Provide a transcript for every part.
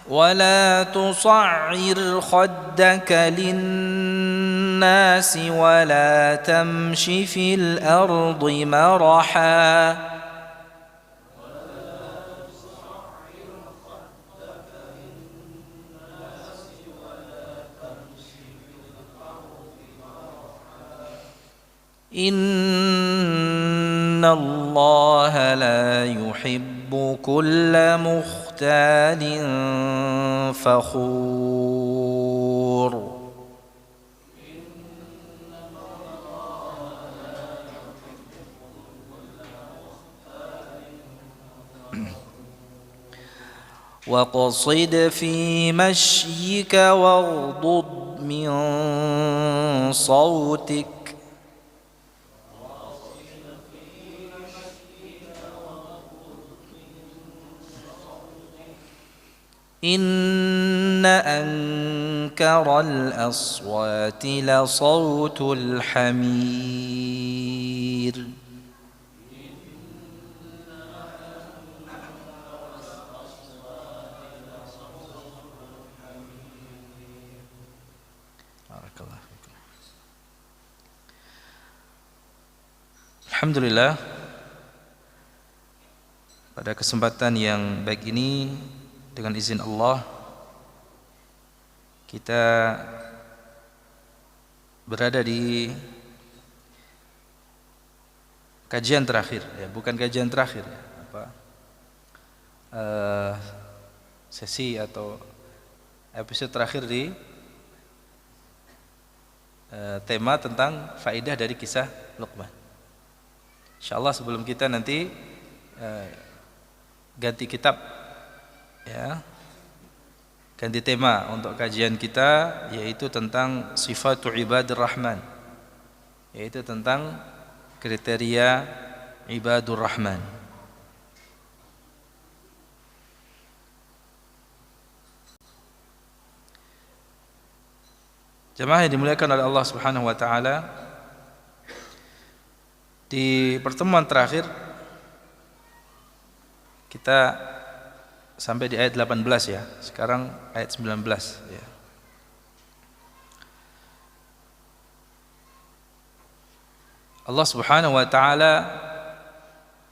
ولا تصعر خدك للناس ولا تمش في الأرض مرحا إن الله لا يحب كل مختال فخور واقصد في مشيك واغضض من صوتك إن أنكر الأصوات لصوت الحمير Alhamdulillah, pada kesempatan yang baik ini dengan izin Allah kita berada di kajian terakhir, ya, bukan kajian terakhir, ya, sesi atau episode terakhir di tema tentang faedah dari kisah Luqman. Insyaallah sebelum kita nanti ganti kitab, ya, ganti tema untuk kajian kita, yaitu tentang sifatu ibadur rahman, yaitu tentang kriteria ibadur rahman. Jemaah yang dimuliakan oleh Allah Subhanahu wa taala, di pertemuan terakhir kita sampai di ayat 18, ya. Sekarang ayat 19, ya. Allah Subhanahu wa taala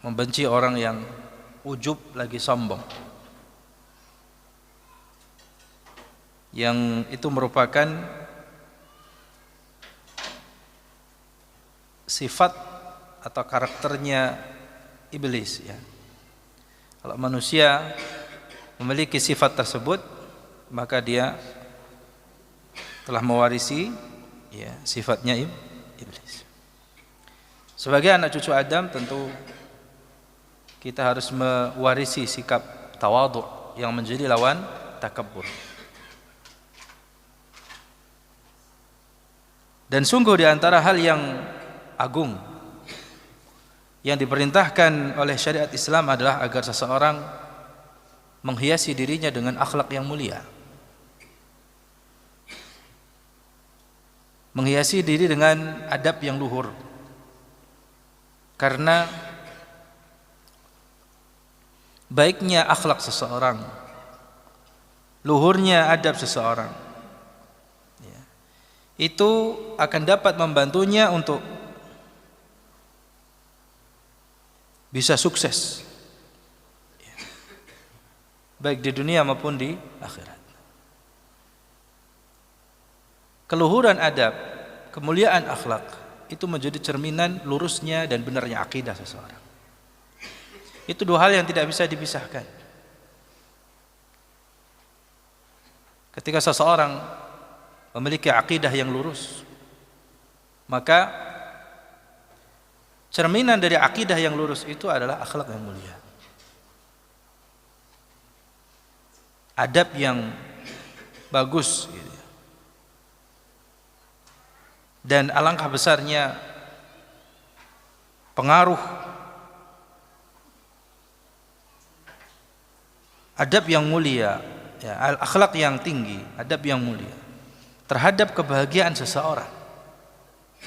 membenci orang yang ujub lagi sombong, yang itu merupakan sifat atau karakternya iblis, ya. Kalau manusia memiliki sifat tersebut, maka dia telah mewarisi, ya, sifatnya iblis. Sebagai anak cucu Adam, tentu kita harus mewarisi sikap tawadhu yang menjadi lawan takabbur. Dan sungguh di antara hal yang agung yang diperintahkan oleh syariat Islam adalah agar seseorang menghiasi dirinya dengan akhlak yang mulia, menghiasi diri dengan adab yang luhur, karena baiknya akhlak seseorang, luhurnya adab seseorang, ya, itu akan dapat membantunya untuk bisa sukses, ya, baik di dunia maupun di akhirat. Keluhuran adab, kemuliaan akhlak itu menjadi cerminan lurusnya dan benarnya akidah seseorang. Itu dua hal yang tidak bisa dipisahkan. Ketika seseorang memiliki akidah yang lurus, maka cerminan dari akidah yang lurus itu adalah akhlak yang mulia, adab yang bagus, gitu. Dan alangkah besarnya pengaruh adab yang mulia, ya, akhlak yang tinggi, adab yang mulia terhadap kebahagiaan seseorang,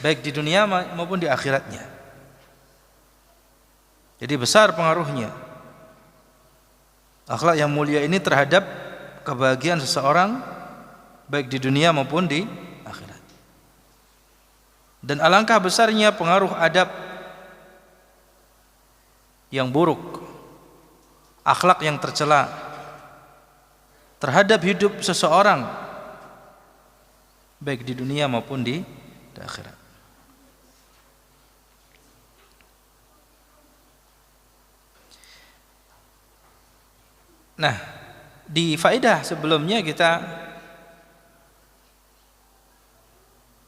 baik di dunia maupun di akhiratnya. Jadi besar pengaruhnya akhlak yang mulia ini terhadap kebahagiaan seseorang baik di dunia maupun di akhirat. Dan alangkah besarnya pengaruh adab yang buruk, akhlak yang tercela terhadap hidup seseorang baik di dunia maupun di akhirat. Nah, di faedah sebelumnya kita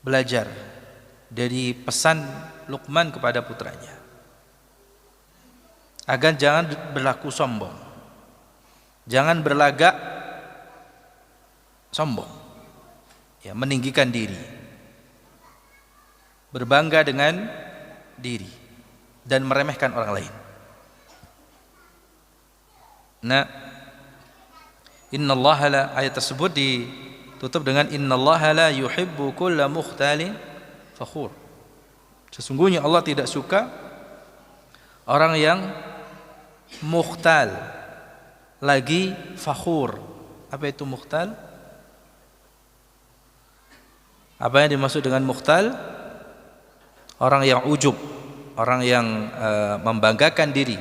belajar dari pesan Luqman kepada putranya agar jangan berlaku sombong, jangan berlagak sombong, ya, meninggikan diri, berbangga dengan diri dan meremehkan orang lain. Nah, innallaha la, ayat tersebut ditutup dengan innallaha la yuhibbu kulla mukhtalin fakhur. Sesungguhnya Allah tidak suka orang yang mukhtal lagi fakhur. Apa itu mukhtal? Apa yang dimaksud dengan mukhtal? Orang yang ujub, orang yang membanggakan diri.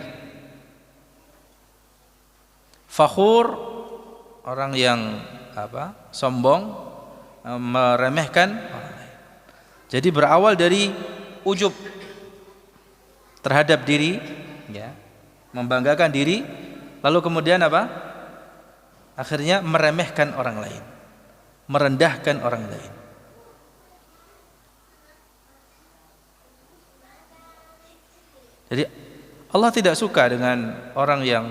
Fakhur, orang yang sombong, meremehkan orang lain. Jadi berawal dari ujub terhadap diri, ya, membanggakan diri, lalu kemudian apa? Akhirnya meremehkan orang lain, merendahkan orang lain. Jadi Allah tidak suka dengan orang yang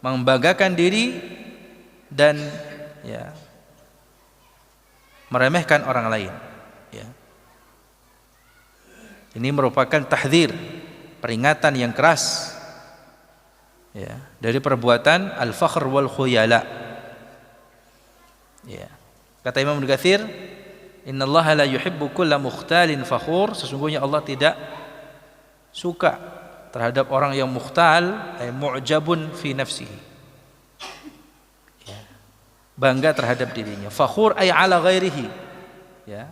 membanggakan diri dan, ya, meremehkan orang lain, ya. Ini merupakan tahdzir, peringatan yang keras, ya, dari perbuatan al-fakhr wal khuyala. Ya. Kata Imam Ibnu Katsir, innallaha la yuhibbu kulla mukhtalin fakhur, sesungguhnya Allah tidak suka terhadap orang yang mukhtal, ay mu'jabun fi nafsihi, ya, bangga terhadap dirinya. Fakhur ay ala ghairihi, ya,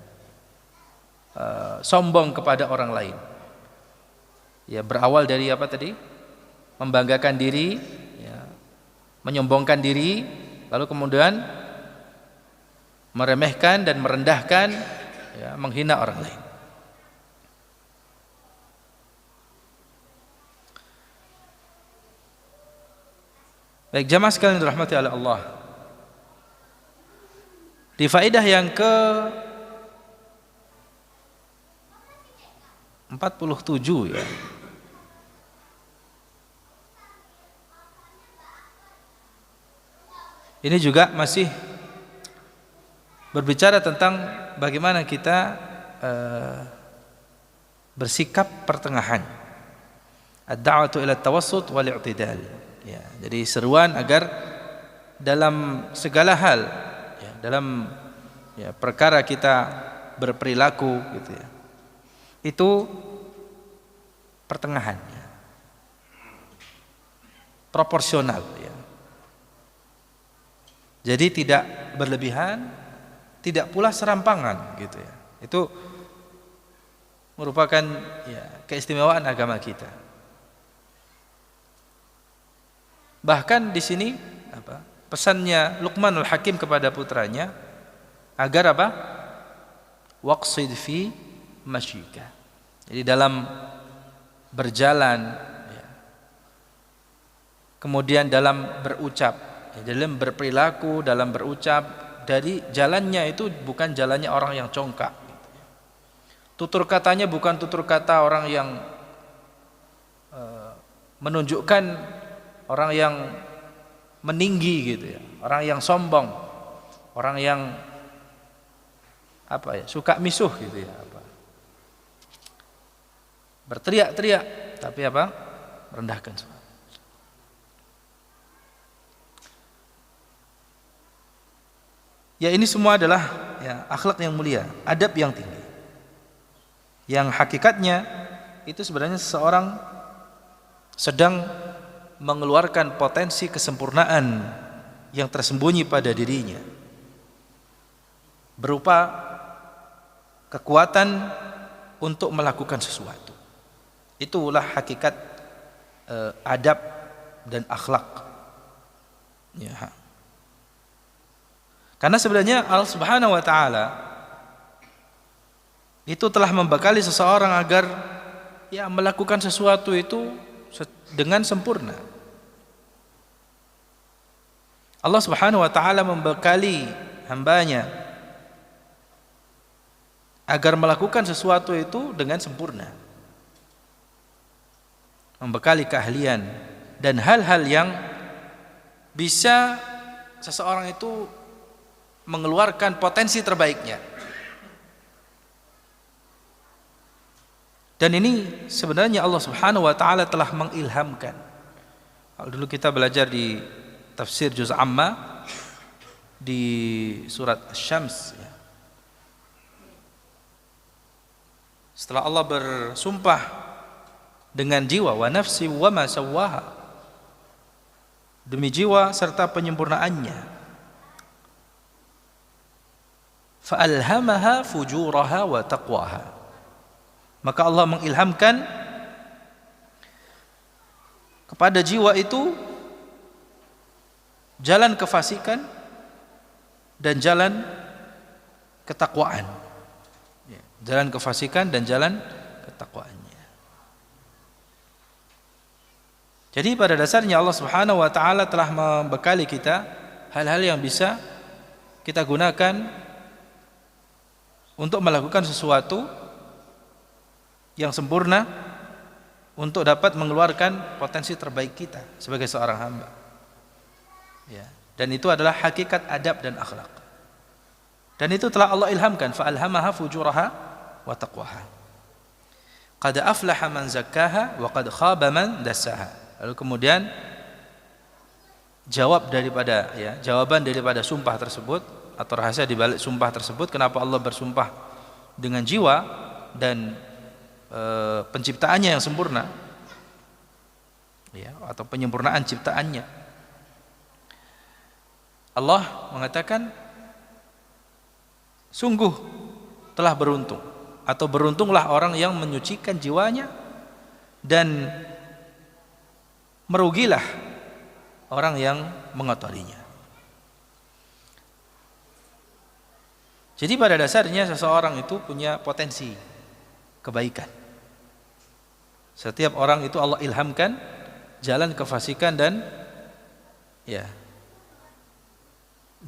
sombong kepada orang lain, ya, berawal dari apa tadi? Membanggakan diri, ya, menyombongkan diri, lalu kemudian meremehkan dan merendahkan, ya, menghina orang lain. Baik jamaah sekalian dirahmati oleh Allah, di faedah yang ke 47, ya, ini juga masih berbicara tentang bagaimana kita bersikap pertengahan, ad-da'watu ila tawassut wal i'tidal, ya. Jadi seruan agar dalam segala hal, ya, dalam, ya, perkara kita berperilaku, gitu, ya, itu pertengahan, ya, proporsional, ya. Jadi tidak berlebihan, tidak pula serampangan, gitu, ya. Itu merupakan, ya, keistimewaan agama kita. Bahkan di sini pesannya Luqmanul Hakim kepada putranya agar apa? Waqsid fi masyika. Jadi dalam berjalan, ya, kemudian dalam berucap, ya, dalam berperilaku, dalam berucap, dari jalannya itu bukan jalannya orang yang congkak. Tutur katanya bukan tutur kata orang yang menunjukkan orang yang meninggi, gitu, ya, orang yang sombong, orang yang suka misuh, gitu, ya, berteriak-teriak tapi merendahkan semua. Ya, ini semua adalah, ya, akhlak yang mulia, adab yang tinggi, yang hakikatnya itu sebenarnya seseorang sedang mengeluarkan potensi kesempurnaan yang tersembunyi pada dirinya, berupa kekuatan untuk melakukan sesuatu. Itulah hakikat adab dan akhlak. Ya. Karena sebenarnya Allah Subhanahu wa taala itu telah membekali seseorang agar ya melakukan sesuatu itu dengan sempurna. Allah Subhanahu wa taala membekali hambanya agar melakukan sesuatu itu dengan sempurna. Membekali keahlian dan hal-hal yang bisa seseorang itu mengeluarkan potensi terbaiknya. Dan ini sebenarnya Allah Subhanahu wa taala telah mengilhamkan. Kalau dulu kita belajar di tafsir juz amma di surat Asy-Syams ya. Setelah Allah bersumpah dengan jiwa, wa nafsi wa ma sawwaha, demi jiwa serta penyempurnaannya, fa alhamaha fujuraha wa taqwaha, maka Allah mengilhamkan kepada jiwa itu jalan kefasikan dan jalan ketakwaan. Jalan kefasikan dan jalan ketakwaannya. Jadi pada dasarnya Allah Subhanahu wa taala telah membekali kita hal-hal yang bisa kita gunakan untuk melakukan sesuatu yang sempurna untuk dapat mengeluarkan potensi terbaik kita sebagai seorang hamba. Ya, dan itu adalah hakikat adab dan akhlak. Dan itu telah Allah ilhamkan, fa alhamaha fujuraha wa taqwaha. Qad aflaha man zakkaha wa qad khaba man dassaha. Lalu kemudian jawaban daripada sumpah tersebut atau rahasia di balik sumpah tersebut, kenapa Allah bersumpah dengan jiwa dan penciptaannya yang sempurna, ya, atau penyempurnaan ciptaannya. Allah mengatakan sungguh telah beruntung, atau beruntunglah orang yang menyucikan jiwanya, dan merugilah orang yang mengotorinya. Jadi pada dasarnya seseorang itu punya potensi kebaikan. Setiap orang itu Allah ilhamkan jalan kefasikan dan ya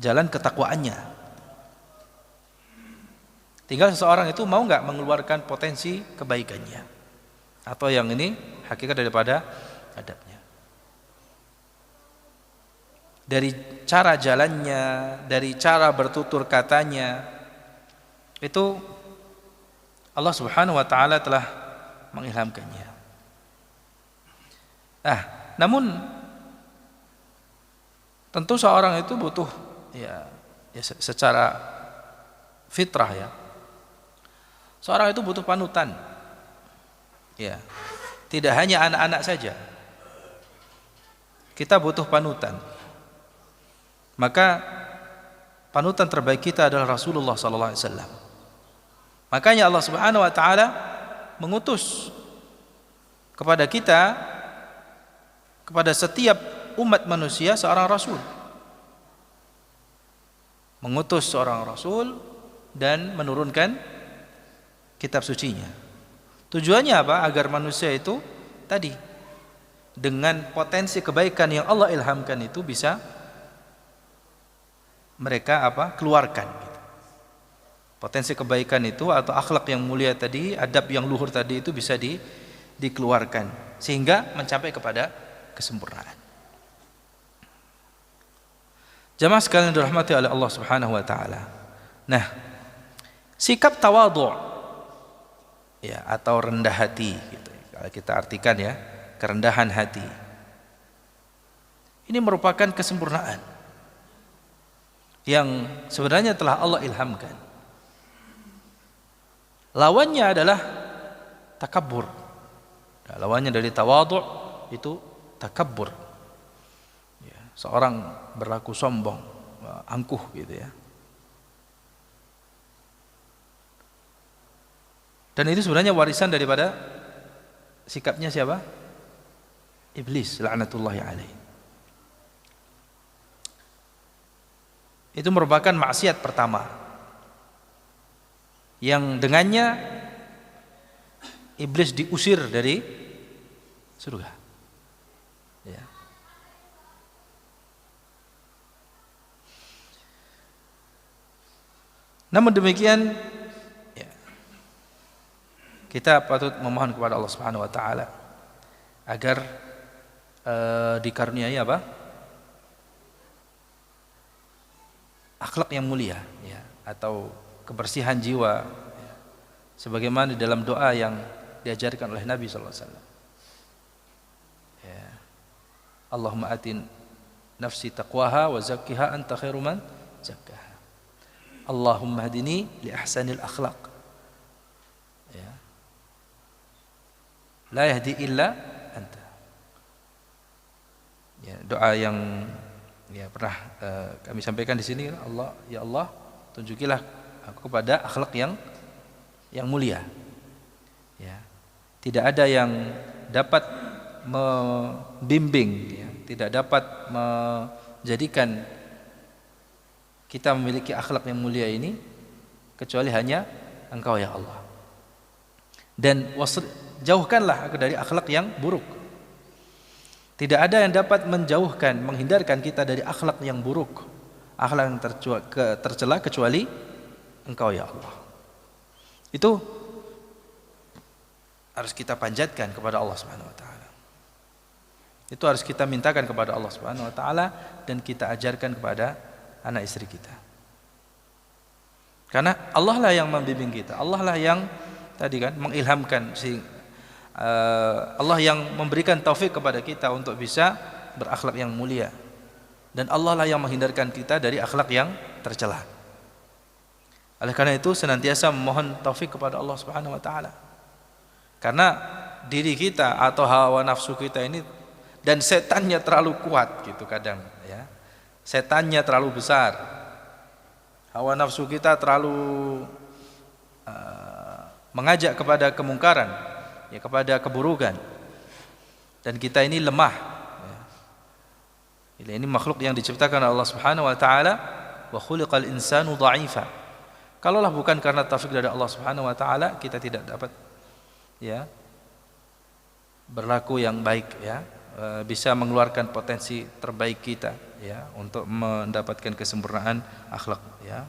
jalan ketakwaannya. Tinggal seseorang itu mau nggak mengeluarkan potensi kebaikannya, atau yang ini hakikat daripada adabnya. Dari cara jalannya, dari cara bertutur katanya, itu Allah Subhanahu wa taala telah mengilhamkannya. Namun tentu seorang itu butuh ya secara fitrah ya. Seorang itu butuh panutan. Ya. Tidak hanya anak-anak saja. Kita butuh panutan. Maka panutan terbaik kita adalah Rasulullah sallallahu alaihi wasallam. Makanya Allah Subhanahu wa taala mengutus kepada kita, kepada setiap umat manusia, seorang rasul. Mengutus seorang rasul dan menurunkan kitab sucinya. Tujuannya apa? Agar manusia itu tadi dengan potensi kebaikan yang Allah ilhamkan itu bisa mereka keluarkan gitu. Potensi kebaikan itu atau akhlak yang mulia tadi, adab yang luhur tadi itu bisa dikeluarkan sehingga mencapai kepada kesempurnaan. Jamaah sekalian dirahmati oleh Allah Subhanahu wa taala. Nah, sikap tawadhu ya atau rendah hati gitu. Kalau kita artikan ya, kerendahan hati. Ini merupakan kesempurnaan yang sebenarnya telah Allah ilhamkan. Lawannya adalah takabbur. Lawannya dari tawadhu itu takabbur. Ya. seorang berlaku sombong, angkuh gitu ya. Dan itu sebenarnya warisan daripada sikapnya siapa? Iblis laknatullahi alaihi. Itu merupakan maksiat pertama yang dengannya iblis diusir dari surga. Ya. Namun demikian, ya, kita patut memohon kepada Allah Subhanahu wa taala agar dikaruniai apa? Akhlak yang mulia, ya, atau kebersihan jiwa, ya, sebagaimana di dalam doa yang diajarkan oleh Nabi sallallahu alaihi wasallam. Ya. Allahumma atin nafsi taqwaha wa zakkiha anta khairu man zakkaha. Allahumma hadini li ahsanil akhlaq. Ya. La yahdi illa anta. Ya, doa yang ya pernah kami sampaikan di sini, Allah, ya Allah, tunjukilah aku kepada akhlak yang mulia. Ya. Tidak ada yang dapat membimbing, ya, tidak dapat menjadikan kita memiliki akhlak yang mulia ini kecuali hanya Engkau ya Allah. Dan jauhkanlah aku dari akhlak yang buruk. Tidak ada yang dapat menjauhkan, menghindarkan kita dari akhlak yang buruk, akhlak yang tercela kecuali Engkau ya Allah. Itu harus kita panjatkan kepada Allah Subhanahu wa taala. Itu harus kita mintakan kepada Allah Subhanahu wa taala dan kita ajarkan kepada anak istri kita. Karena Allah lah yang membimbing kita, Allah lah yang tadi kan mengilhamkan, Allah yang memberikan taufik kepada kita untuk bisa berakhlak yang mulia, dan Allah lah yang menghindarkan kita dari akhlak yang tercela. Oleh karena itu senantiasa memohon taufik kepada Allah Subhanahu wa taala. Karena diri kita atau hawa nafsu kita ini dan setannya terlalu kuat gitu kadang, ya. Setannya terlalu besar. Hawa nafsu kita terlalu mengajak kepada kemungkaran, ya, kepada keburukan. Dan kita ini lemah. Ya. Ini makhluk yang diciptakan oleh Allah Subhanahu wa taala, wa khuliqal insanu dha'ifa. Kalaulah bukan karena taufik dari Allah Subhanahu wa taala, kita tidak dapat, ya, berlaku yang baik, ya, bisa mengeluarkan potensi terbaik kita, ya, untuk mendapatkan kesempurnaan akhlak, ya.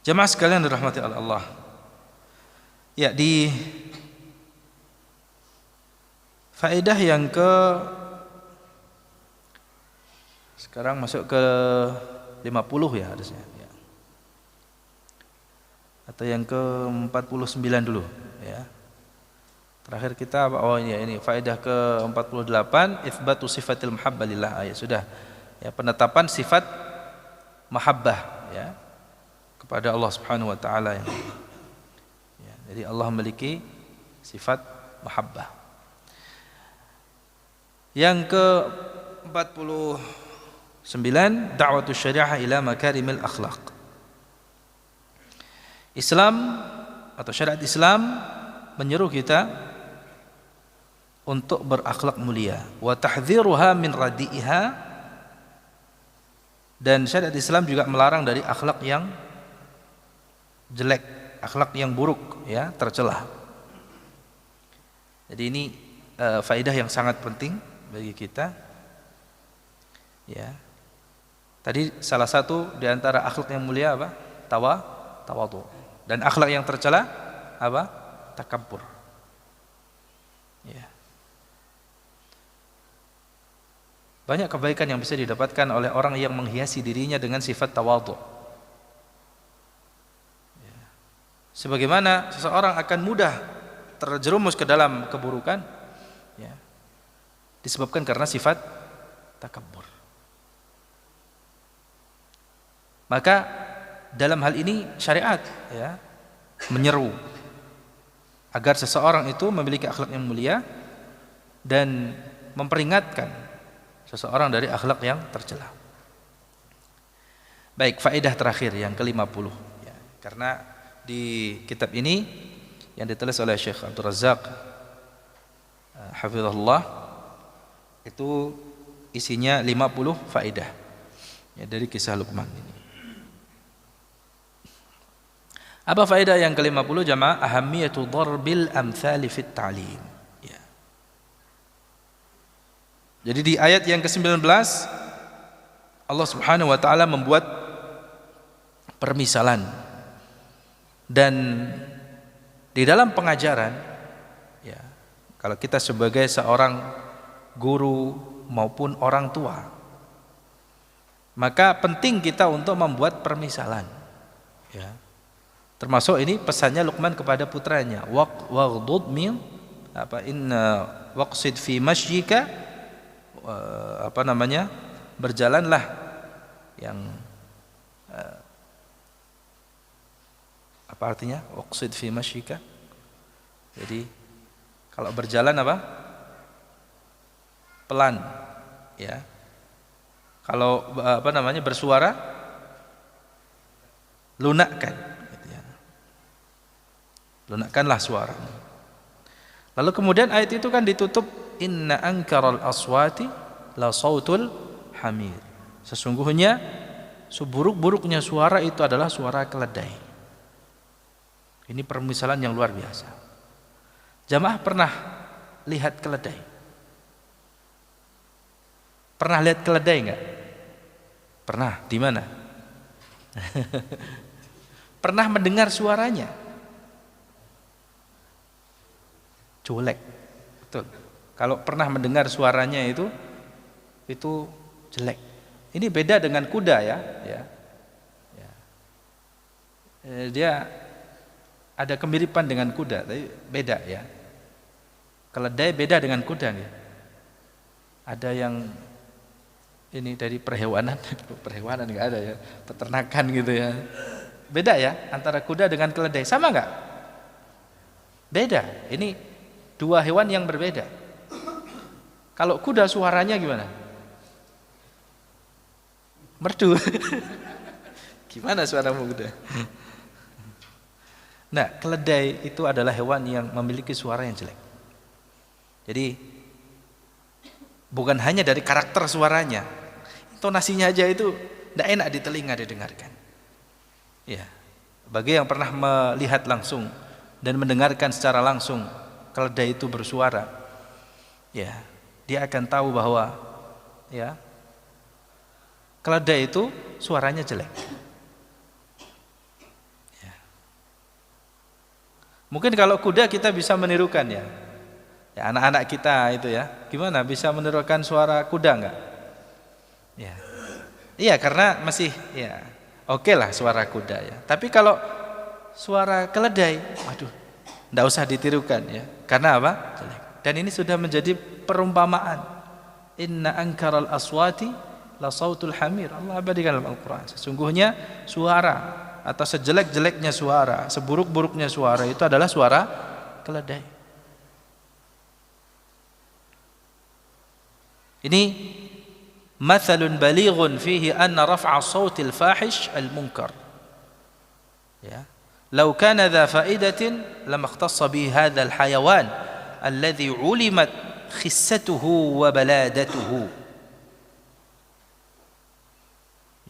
Jemaah sekalian dirahmati oleh Allah. Ya, di faedah yang sekarang masuk ke 50 ya harusnya, ya. Atau yang ke 49 dulu, ya. Terakhir kita oh ini faedah ke 48, itsbatu sifatil mahabbah lillah, ayat sudah, ya, penetapan sifat mahabbah, ya, kepada Allah Subhanahu wa taala, ya. Jadi Allah memiliki sifat mahabbah. Yang ke 49, da'watus syariah ila makarimil akhlaq. Islam atau syariat Islam menyeru kita untuk berakhlak mulia, wa tahdhiruha min radi'iha, dan syariat Islam juga melarang dari akhlak yang jelek, akhlak yang buruk, ya, tercela. Jadi ini faedah yang sangat penting bagi kita, ya. Tadi salah satu di antara akhlak yang mulia apa? Tawadhu. Dan akhlak yang tercela apa? Takabbur. Ya. Banyak kebaikan yang bisa didapatkan oleh orang yang menghiasi dirinya dengan sifat tawadhu. Ya. Sebagaimana seseorang akan mudah terjerumus ke dalam keburukan, ya, disebabkan karena sifat takabbur. Maka dalam hal ini syariat, ya, menyeru agar seseorang itu memiliki akhlak yang mulia dan memperingatkan seseorang dari akhlak yang tercela. Baik, faedah terakhir yang ke-50 ya, karena di kitab ini yang ditulis oleh Syekh Abdul Razak hafizahullah itu isinya 50 faedah ya, dari kisah Luqman ini. Apa faedah yang ke-50 jamaah? Ahamiyatu darbil amthali fit ta'lim ya. Jadi di ayat yang ke-19 Allah Subhanahu wa taala membuat permisalan, dan di dalam pengajaran ya, kalau kita sebagai seorang guru maupun orang tua, maka penting kita untuk membuat permisalan ya. Termasuk ini pesannya Luqman kepada putranya, waghdud min waqsid fi mashyika, berjalanlah yang apa artinya waqsid fi mashyika? Jadi kalau berjalan pelan ya. Kalau bersuara lunakkan. Lunakkanlah suaramu. Lalu kemudian ayat itu kan ditutup, inna ankaral aswati la sautul hamir. Sesungguhnya seburuk-buruknya suara itu adalah suara keledai. Ini permisalan yang luar biasa. Jamaah pernah lihat keledai? Pernah lihat keledai enggak? Pernah. Di mana? Pernah mendengar suaranya? Colek, betul. Kalau pernah mendengar suaranya itu jelek. Ini beda dengan kuda ya. Dia ada kemiripan dengan kuda, tapi beda ya. Keledai beda dengan kuda ya. Ada yang ini dari perhewanan nggak ada ya, peternakan gitu ya. Beda ya antara kuda dengan keledai, sama nggak? Beda. Ini dua hewan yang berbeda. Kalau kuda suaranya gimana? Merdu. Gimana suara kuda? Nah, keledai itu adalah hewan yang memiliki suara yang jelek. Jadi bukan hanya dari karakter suaranya, intonasinya aja itu tidak enak di telinga didengarkan. Ya, bagi yang pernah melihat langsung dan mendengarkan secara langsung keledai itu bersuara, ya, dia akan tahu bahwa ya, keledai itu suaranya jelek. Ya. Mungkin kalau kuda kita bisa menirukan ya. Ya, anak-anak kita itu ya, gimana bisa menirukan suara kuda enggak? Ya. Iya, karena masih ya oke lah suara kuda ya. Tapi kalau suara keledai, waduh, enggak usah ditirukan ya. Karena apa? Jelek. Dan ini sudah menjadi perumpamaan. Inna ankaral aswati la sautul hamir. Allah abadikan dalam Al-Qur'an. Sesungguhnya suara atau sejelek-jeleknya suara, seburuk-buruknya suara itu adalah suara keledai. Ini mathalun balighun fihi anna raf'a sautil fahish al-munkar. Ya. Lau kana dha fa'idatin lam ikhtassa bi hadzal hayawan alladhi 'ulimat khissatuhu wa baladatuhu.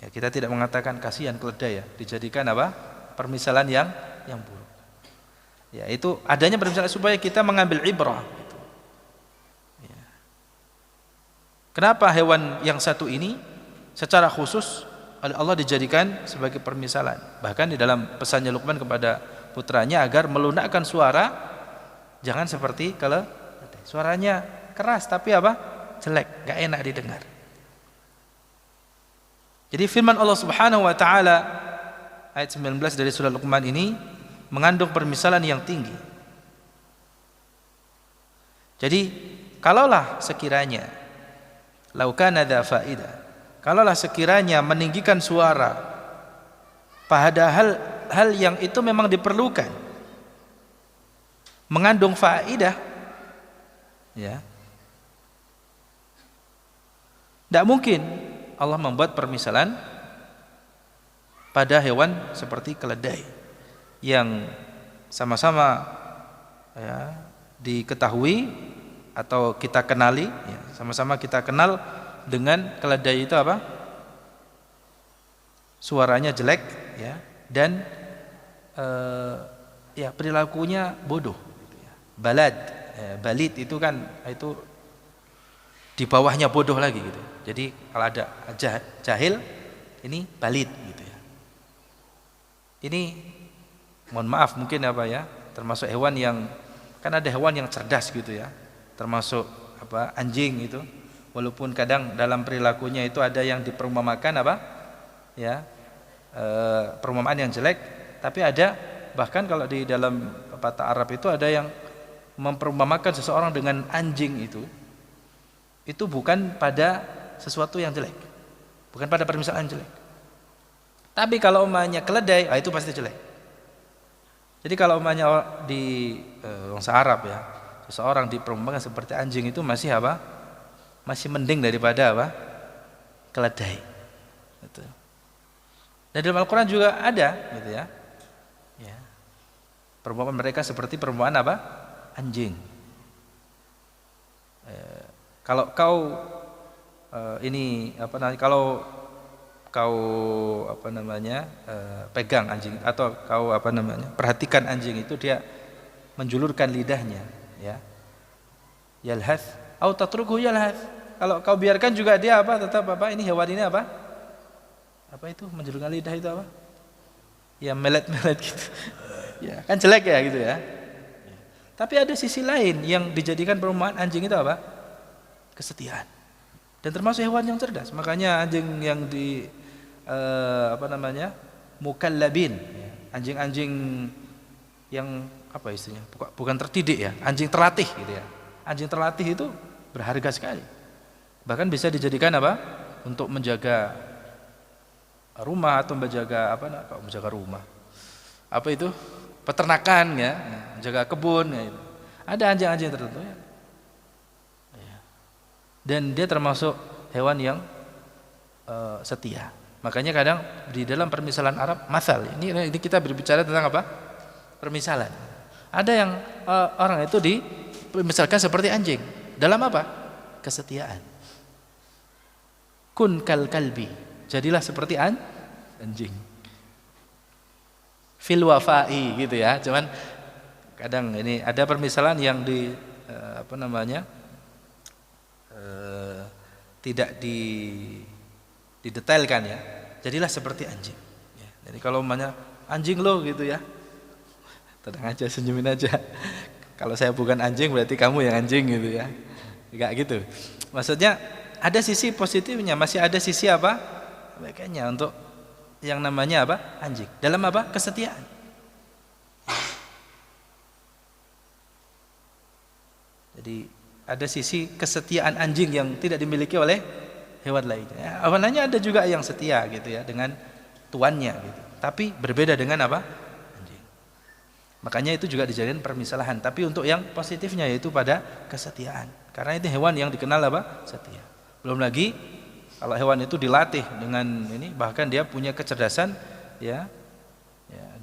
Ya, kita tidak mengatakan kasihan keledai ya, dijadikan apa? Permisalan yang buruk. Ya, itu adanya permisalan supaya kita mengambil ibrah. Ya. Kenapa hewan yang satu ini secara khusus oleh Allah dijadikan sebagai permisalan? Bahkan di dalam pesannya Luqman kepada putranya agar melunakkan suara, jangan seperti kalau suaranya keras tapi apa? Jelek, gak enak didengar. Jadi firman Allah Subhanahu wa taala ayat 19 dari surah Luqman ini mengandung permisalan yang tinggi. Jadi kalaulah sekiranya laukana dza faidah, kalaulah sekiranya meninggikan suara pada hal yang itu memang diperlukan, mengandung faidah ya, Tidak mungkin Allah membuat permisalan pada hewan seperti keledai yang sama-sama ya, diketahui atau kita kenali, ya, sama-sama kita kenal dengan keledai itu apa? Suaranya jelek, ya, dan ya perilakunya bodoh. Balad, balid itu kan itu di bawahnya bodoh lagi gitu. Jadi kalau ada jahil, ini balid gitu ya. Ini mohon maaf mungkin apa ya, termasuk hewan yang kan ada hewan yang cerdas gitu ya. Termasuk apa anjing itu, walaupun kadang dalam perilakunya itu ada yang diperumpamakan apa? Ya. Perumpamaan yang jelek, tapi ada bahkan kalau di dalam pepatah Arab itu ada yang memperumpamakan seseorang dengan anjing itu bukan pada sesuatu yang jelek, bukan pada permisalan jelek. Tapi kalau umpamanya keledai, itu pasti jelek. Jadi kalau umpamanya di bangsa Arab ya, seseorang diperumpamakan seperti anjing itu masih apa? Masih mending daripada apa? Keledai. Gitu. Dan dalam Al-Quran juga ada, gitu ya. Ya. Perumpamaan mereka seperti perumpamaan apa? Anjing. Kalau kau ini apa namanya? Kalau kau apa namanya pegang anjing atau kau apa namanya perhatikan anjing itu dia menjulurkan lidahnya, ya. Yalhath, au tatruku yalhath. Kalau kau biarkan juga dia apa? Tetap apa? Ini hewan ini apa? Apa itu menjulurkan lidah itu apa? Ya melet-melet gitu. Ya kan jelek ya gitu ya. Tapi ada sisi lain yang dijadikan perumpamaan anjing itu apa? Kesetiaan. Dan termasuk hewan yang cerdas. Makanya anjing yang di apa namanya? Mukallabin, anjing-anjing yang apa istilahnya? Bukan terdidik ya, anjing terlatih gitu ya. Anjing terlatih itu berharga sekali. Bahkan bisa dijadikan apa? Untuk menjaga rumah atau menjaga apa? Menjaga rumah. Apa itu? Peternakan ya, menjaga kebun ya. Ada anjing-anjing tertentu ya. Dan dia termasuk hewan yang setia. Makanya kadang di dalam permisalan Arab masal, ini kita berbicara tentang apa? Permisalan. Ada yang orang itu dipermisalkan seperti anjing. Dalam apa? Kesetiaan. Kun kal kalbi. Jadilah seperti anjing. Fil wafai gitu ya. Cuman kadang ini ada permisalan yang apa namanya? Tidak didetailkan ya. Jadilah seperti anjing ya. Jadi kalau umpamanya anjing lo gitu ya, tenang aja, senyumin aja. Kalau saya bukan anjing berarti kamu yang anjing gitu ya. Enggak gitu. Maksudnya ada sisi positifnya, masih ada sisi apa? Kebaikannya untuk yang namanya apa? Anjing. Dalam apa? Kesetiaan. Jadi ada sisi kesetiaan anjing yang tidak dimiliki oleh hewan lainnya. Awalnya ada juga yang setia gitu ya dengan tuannya gitu. Tapi berbeda dengan apa? Anjing. Makanya itu juga dijadikan permisalahan. Tapi untuk yang positifnya yaitu pada kesetiaan. Karena itu hewan yang dikenal apa? Setia. Belum lagi kalau hewan itu dilatih dengan ini, bahkan dia punya kecerdasan ya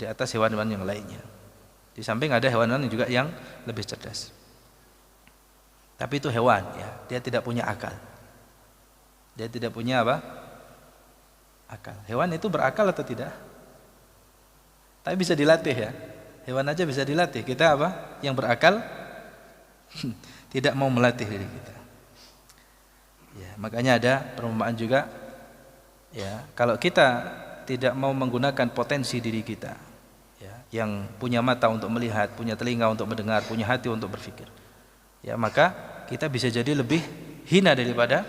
di atas hewan-hewan yang lainnya. Di samping ada hewan-hewan juga yang lebih cerdas. Tapi itu hewan ya, dia tidak punya akal. Dia tidak punya apa? Akal. Hewan itu berakal atau tidak? Tapi bisa dilatih ya. Hewan aja bisa dilatih. Kita apa? Yang berakal tidak mau melatih diri kita. Ya, makanya ada perumpamaan juga ya, kalau kita tidak mau menggunakan potensi diri kita ya, yang punya mata untuk melihat, punya telinga untuk mendengar, punya hati untuk berpikir. Ya, maka kita bisa jadi lebih hina daripada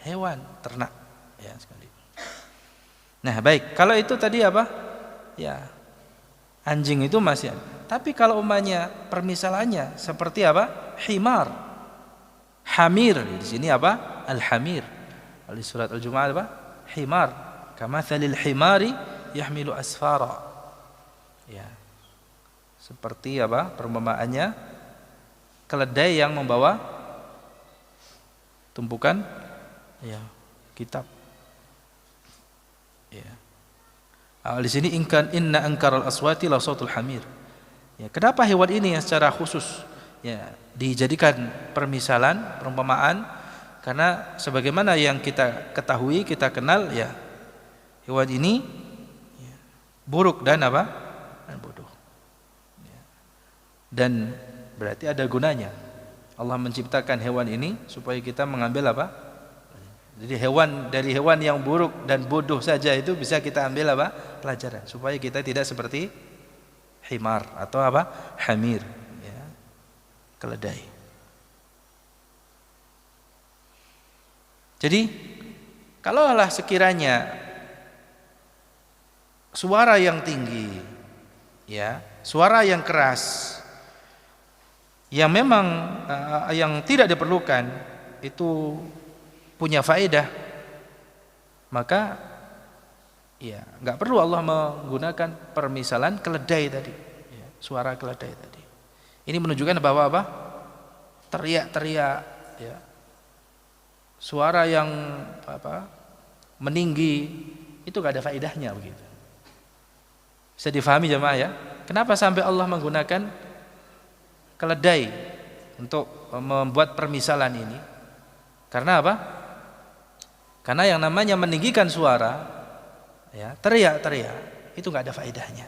hewan ternak ya sekali. Nah, baik, kalau itu tadi apa? Ya, anjing itu masih ada. Tapi kalau umpamanya permisalannya seperti apa? Himar. Hamir di sini apa? Al-hamir. Di surat Al-Jumu'ah apa? Himar. Kamathalil himari yahmilu asfara. Ya. Seperti apa? Perumpamaannya keledai yang membawa tumpukan ya kitab. Ya. Di sini inna ankaral aswati la sautul hamir. Ya, kenapa hewan ini yang secara khusus ya dijadikan permisalan, perumpamaan? Karena sebagaimana yang kita ketahui, kita kenal ya, hewan ini ya, buruk dan apa? Dan bodoh. Ya. Dan berarti ada gunanya. Allah menciptakan hewan ini supaya kita mengambil apa? Jadi dari hewan yang buruk dan bodoh saja itu bisa kita ambil apa? Pelajaran supaya kita tidak seperti himar atau apa? Hamir, ya. Keledai. Jadi kalaulah sekiranya suara yang tinggi, ya, suara yang keras, yang memang yang tidak diperlukan itu punya faedah, maka ya nggak perlu Allah menggunakan permisalan keledai tadi, ya, suara keledai tadi. Ini menunjukkan bahwa apa? Teriak-teriak, ya, suara yang apa? Meninggi itu nggak ada faedahnya begitu. Bisa difahami jemaah ya? Kenapa sampai Allah menggunakan keledai untuk membuat permisalan ini? Karena apa? Karena yang namanya meninggikan suara, ya, teriak-teriak itu nggak ada faedahnya.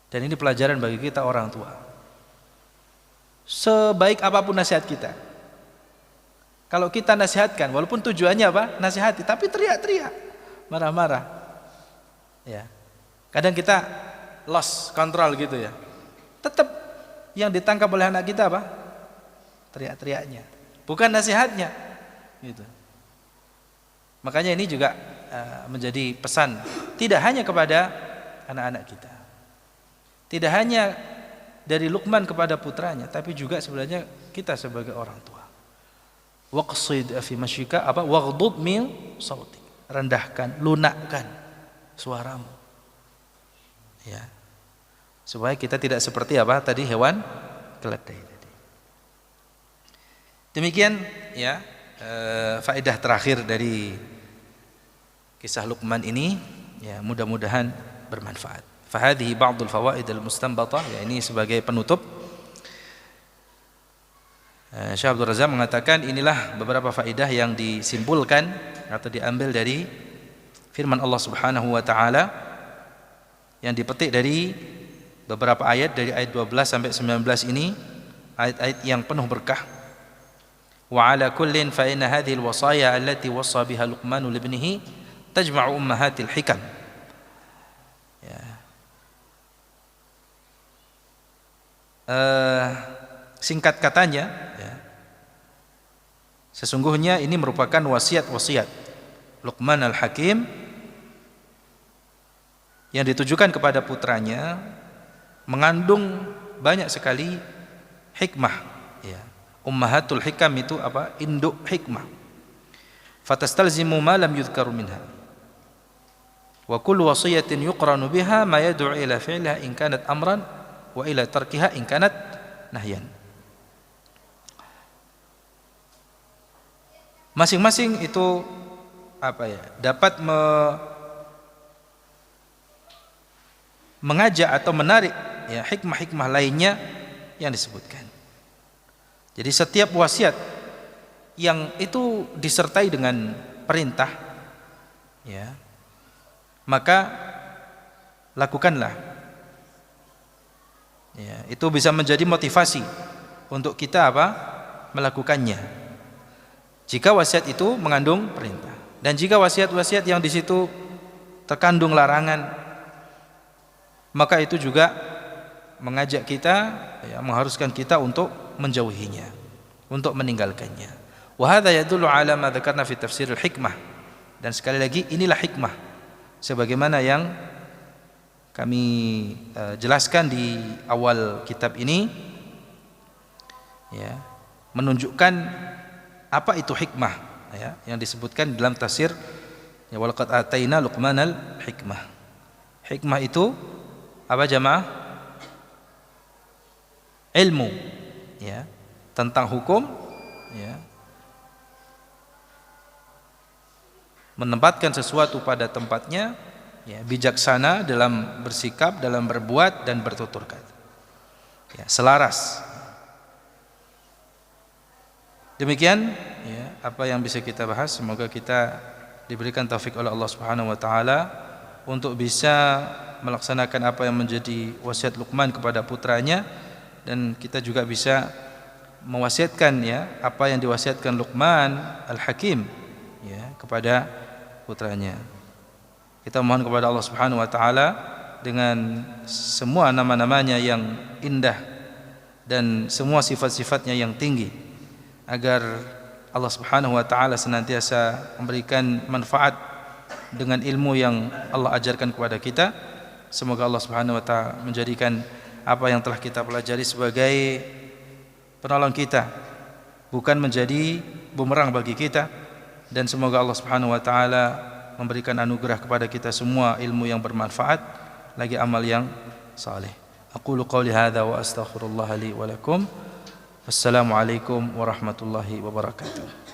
Dan ini pelajaran bagi kita orang tua. Sebaik apapun nasihat kita, kalau kita nasihatkan, walaupun tujuannya apa? Nasihati, tapi teriak-teriak, marah-marah, ya, kadang kita lost control gitu ya. Tetap yang ditangkap oleh anak kita apa? Teriak-teriaknya, bukan nasihatnya. Gitu. Makanya ini juga menjadi pesan tidak hanya kepada anak-anak kita, tidak hanya dari Luqman kepada putranya, tapi juga sebenarnya kita sebagai orang tua. Waqsid fi masyika apa? Waghdud min sautik. Rendahkan, lunakkan suaramu. Ya. Supaya kita tidak seperti apa tadi hewan keledai tadi. Demikian ya. Faedah terakhir dari kisah Luqman ini, ya, mudah-mudahan bermanfaat. Fahadhihi ba'dul fawaid al-mustanbatah, ya, ini sebagai penutup. Syekh Abdul Razak mengatakan inilah beberapa faedah yang disimpulkan atau diambil dari firman Allah Subhanahu wa taala yang dipetik dari beberapa ayat dari ayat 12 sampai 19 ini, ayat-ayat yang penuh berkah. Wa ala kullin fa inna hadhihi alwasaya allati wassa biha Luqman li ibnihi tajma'u ummahatil hikam. Ya. Singkat katanya, ya, sesungguhnya ini merupakan wasiat-wasiat Luqman al-Hakim yang ditujukan kepada putranya, mengandung banyak sekali hikmah, ya. Ummahatul hikam itu apa? Induk hikmah. Fatastalzimu ma lam yudhkaru minha. Wa kullu wasiyatin yuqranu biha ma yad'u ila fi'liha in kanat amran wa ila tarkiha in kanat nahyan. Masing-masing itu apa ya? Dapat mengajak atau menarik, ya, hikmah-hikmah lainnya yang disebutkan. Jadi setiap wasiat yang itu disertai dengan perintah, ya, maka lakukanlah. Ya, itu bisa menjadi motivasi untuk kita apa? Melakukannya. Jika wasiat itu mengandung perintah, dan jika wasiat-wasiat yang di situ terkandung larangan, maka itu juga mengajak kita, ya, mengharuskan kita untuk menjauhinya, untuk meninggalkannya. Wa hadza yadullu ala ma dzakarna fi tafsir al-hikmah. Dan sekali lagi inilah hikmah sebagaimana yang kami jelaskan di awal kitab ini, ya, menunjukkan apa itu hikmah, ya, yang disebutkan dalam tafsir, ya, walaqad ataina Luqmanal hikmah. Hikmah itu apa jamaah? Ilmu, ya, tentang hukum, ya, menempatkan sesuatu pada tempatnya, ya, bijaksana dalam bersikap, dalam berbuat dan bertutur kata, ya, selaras. Demikian ya apa yang bisa kita bahas. Semoga kita diberikan taufik oleh Allah Subhanahu wa taala untuk bisa melaksanakan apa yang menjadi wasiat Luqman kepada putranya, dan kita juga bisa mewasiatkan ya apa yang diwasiatkan Luqman Al-Hakim ya kepada putranya. Kita mohon kepada Allah Subhanahu wa taala dengan semua nama-namanya yang indah dan semua sifat-sifatnya yang tinggi, agar Allah Subhanahu wa taala senantiasa memberikan manfaat dengan ilmu yang Allah ajarkan kepada kita. Semoga Allah Subhanahu wa taala menjadikan apa yang telah kita pelajari sebagai penolong kita, bukan menjadi bumerang bagi kita, dan semoga Allah Subhanahu wa taala memberikan anugerah kepada kita semua ilmu yang bermanfaat lagi amal yang saleh. Aqulu qouli hadza wa astaghfirullah li wa lakum. Wassalamualaikum warahmatullahi wabarakatuh.